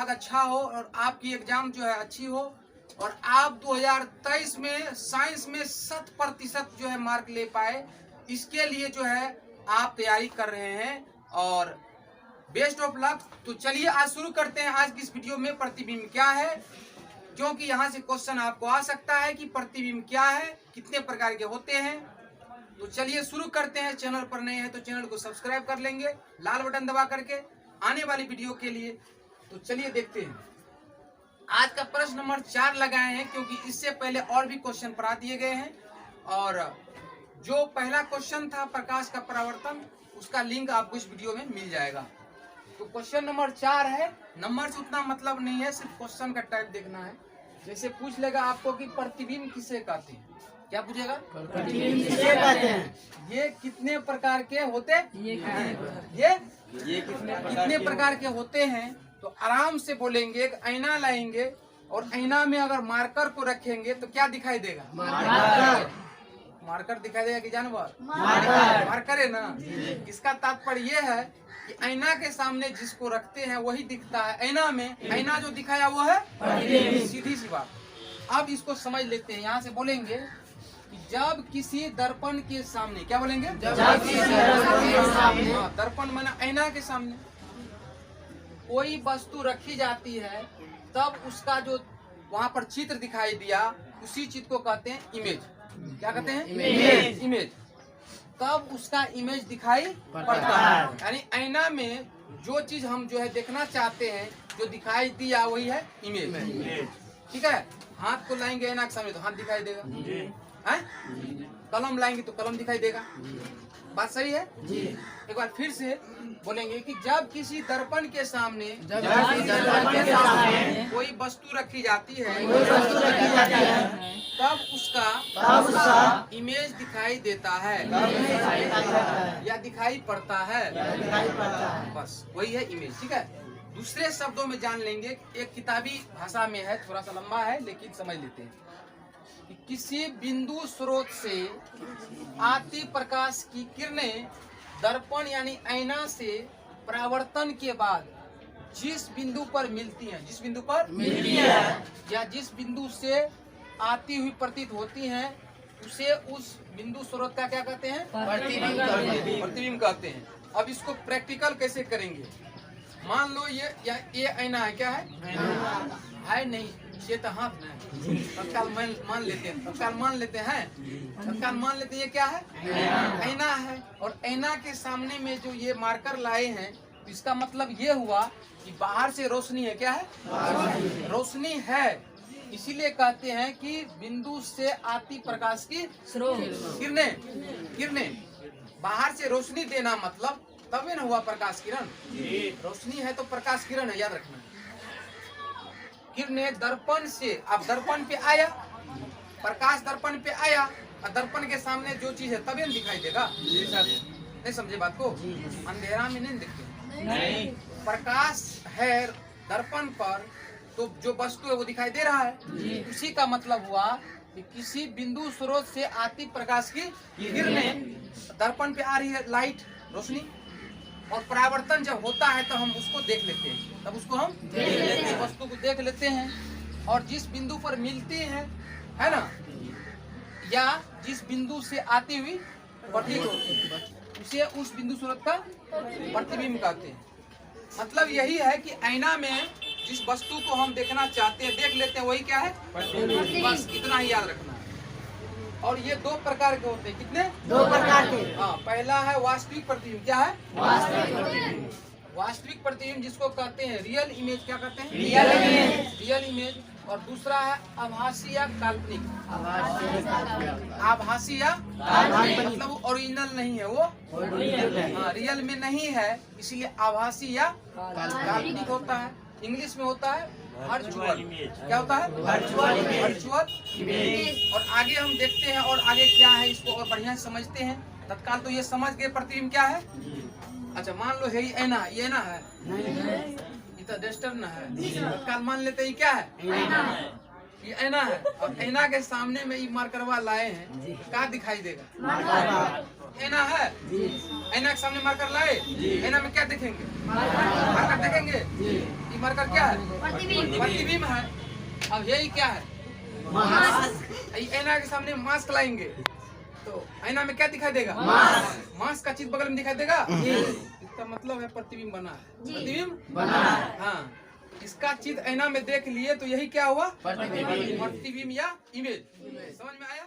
दिमाग अच्छा हो और आपकी एग्जाम जो है अच्छी हो और आप 2023 में साइंस में 100% जो है मार्क ले पाए, इसके लिए जो है आप तैयारी कर रहे हैं और बेस्ट ऑफ लक। तो चलिए आज शुरू करते हैं आज की इस वीडियो में प्रतिबिंब क्या है, क्योंकि यहाँ से क्वेश्चन आपको आ सकता है कि प्रतिबिंब क्या है, कितने प्रकार के होते हैं। तो चलिए शुरू करते हैं। चैनल पर नए हैं तो चैनल को सब्सक्राइब कर लेंगे लाल बटन दबा करके आने वाली वीडियो के लिए। तो चलिए देखते हैं। आज का प्रश्न नंबर 4 लगाए हैं, क्योंकि इससे पहले और भी क्वेश्चन पढ़ा दिए गए हैं और जो पहला क्वेश्चन था प्रकाश का परावर्तन, उसका लिंक आपको इस वीडियो में मिल जाएगा। तो क्वेश्चन नंबर 4 है। नंबर से उतना मतलब नहीं है, सिर्फ क्वेश्चन का टाइप देखना है। जैसे पूछ लेगा आपको कि प्रतिबिंब किसे कहते हैं, क्या पूछेगा? प्रतिबिंब किसे कहते हैं? ये कितने प्रकार के होते हैं? ये कितने प्रकार के होते हैं? तो आराम से बोलेंगे। एक आईना लाएंगे और आईना में अगर मार्कर को रखेंगे तो क्या दिखाई देगा? मार्कर दिखाई देगा कि जानवर? मार्कर है ना। इसका तात्पर्य ये है कि आईना के सामने जिसको रखते हैं वही दिखता है। आईना में आईना जो दिखाया वो है, सीधी सी बात। अब इसको समझ लेते हैं। यहाँ से बोलेंगे कि जब किसी दर्पण के सामने, क्या बोलेंगे? जब किसी दर्पण के सामने, दर्पण माना आईना के सामने कोई वस्तु रखी जाती है, तब उसका जो वहाँ पर चित्र दिखाई दिया, उसी चित्र को कहते हैं इमेज। क्या कहते हैं? इमेज। तब उसका इमेज दिखाई पड़ता है। यानी आईना में जो चीज हम जो है देखना चाहते हैं, जो दिखाई दिया वही है इमेज। ठीक है। हाथ को लाएंगे आईना के सामने तो हाथ दिखाई देगा, है? कलम लाएंगे तो कलम दिखाई देगा। बात सही है जी। एक बार फिर से बोलेंगे कि जब किसी दर्पण के सामने कोई वस्तु रखी जाती है, तब उसका इमेज दिखाई देता है या दिखाई पड़ता है। बस वही है इमेज। ठीक है। दूसरे शब्दों में जान लेंगे, एक किताबी भाषा में है, थोड़ा सा लंबा है लेकिन समझ लेते हैं कि किसी बिंदु स्रोत से आती प्रकाश की किरणें दर्पण यानी आईना से परावर्तन के बाद जिस बिंदु पर मिलती हैं, जिस बिंदु पर मिलती है या जिस बिंदु से आती हुई प्रतीत होती हैं, उसे उस बिंदु स्रोत का क्या कहते हैं? प्रतिबिंब कहते हैं। अब इसको प्रैक्टिकल कैसे करेंगे? मान लो ये आईना है। क्या है? है नहीं, ये तो हाथ है। तत्काल मान लेते हैं, तत्काल मान लेते हैं, तत्काल मान लेते हैं। ये क्या है? आईना है। और आईना के सामने में जो ये मार्कर लाए हैं, तो इसका मतलब ये हुआ कि बाहर से रोशनी है। क्या है? रोशनी है। इसीलिए कहते हैं कि बिंदु से आती प्रकाश की किरणें बाहर से रोशनी देना, मतलब तभी न हुआ प्रकाश किरण। रोशनी है तो प्रकाश किरण है, याद रखना। किरणें दर्पण से, अब दर्पण पे आया, प्रकाश दर्पण पे आया और दर्पण के सामने जो चीज है तभी न दिखाई देगा। नहीं समझे बात को? अंधेरा में नहीं दिखते। प्रकाश है दर्पण पर तो जो वस्तु है वो दिखाई दे रहा है। उसी का मतलब हुआ कि किसी बिंदु स्रोत से आती प्रकाश की किरणें दर्पण पे आ रही है, लाइट, रोशनी, और परावर्तन जब होता है तो हम उसको देख लेते हैं। तब उसको हम वस्तु को देख लेते हैं और जिस बिंदु पर मिलती है ना, या जिस बिंदु से आती हुई प्रतीत होती है, उसे उस बिंदु स्रोत का प्रतिबिंब कहते हैं। मतलब यही है कि आईना में जिस वस्तु को हम देखना चाहते हैं देख लेते हैं, वही क्या है? बस इतना ही याद रखना है। और ये 2 प्रकार के होते हैं। कितने? 2 प्रकार के। हाँ, पहला है वास्तविक प्रतिबिंब। क्या है? वास्तविक प्रतिबिंब जिसको कहते हैं रियल इमेज। क्या कहते हैं? Real image. और दूसरा है आभासी या काल्पनिक। आभासी या मतलब वो ओरिजिनल नहीं है, वो हाँ रियल में नहीं है, इसलिए आभासी या काल्पनिक होता है। इंग्लिश में होता है वर्चुअल। क्या होता है? Virtual image. और आगे हम देखते हैं और आगे क्या है, इसको और बढ़िया समझते हैं। तत्काल तो ये समझ गए प्रतिबिंब क्या है। अच्छा मान लो है ये आईना, ये ना है, ये तो डस्टर ना है। तत्काल मान लेते हैं क्या है? ये आईना है। और आईना के सामने में ये मार्करवा लाए हैं, क्या दिखाई देगा? आईना है। आईना के सामने मार्कर लाए, आईना में क्या देखेंगे? मार्कर देखेंगे। मार्कर क्या है? प्रतिबिंब है। अब यही क्या है? ऐना के सामने मास्क लाएंगे तो ऐना में क्या दिखाई देगा? मास्क का चित्र बगल में दिखाई देगा। इसका मतलब है प्रतिबिंब बना है। प्रतिबिंब बना है। हाँ, इसका चित्र ऐना में देख लिए तो यही क्या हुआ? प्रतिबिंब या इमेज। समझ में आया?